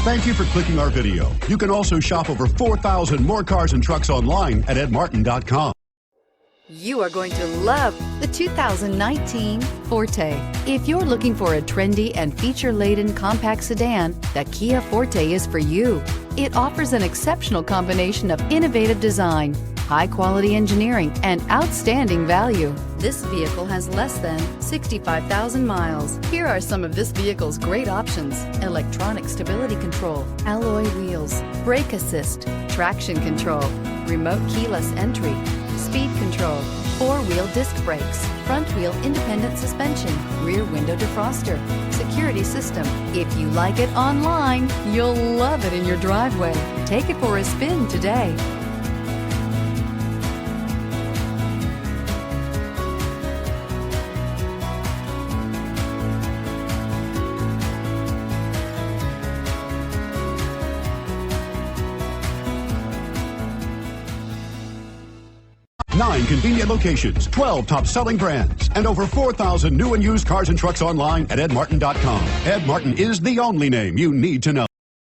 Thank you for clicking our video. You can also shop over 4,000 more cars and trucks online at edmartin.com. You are going to love the 2019 Forte. If you're looking for a trendy and feature-laden compact sedan, the Kia Forte is for you. It offers an exceptional combination of innovative design, high-quality engineering, and outstanding value. This vehicle has less than 65,000 miles. Here are some of this vehicle's great options: electronic stability control, alloy wheels, brake assist, traction control, remote keyless entry, speed control, four-wheel disc brakes, front-wheel independent suspension, rear window defroster, security system. If you like it online, you'll love it in your driveway. Take it for a spin today. Nine convenient locations, 12 top-selling brands, and over 4,000 new and used cars and trucks online at edmartin.com. Ed Martin is the only name you need to know.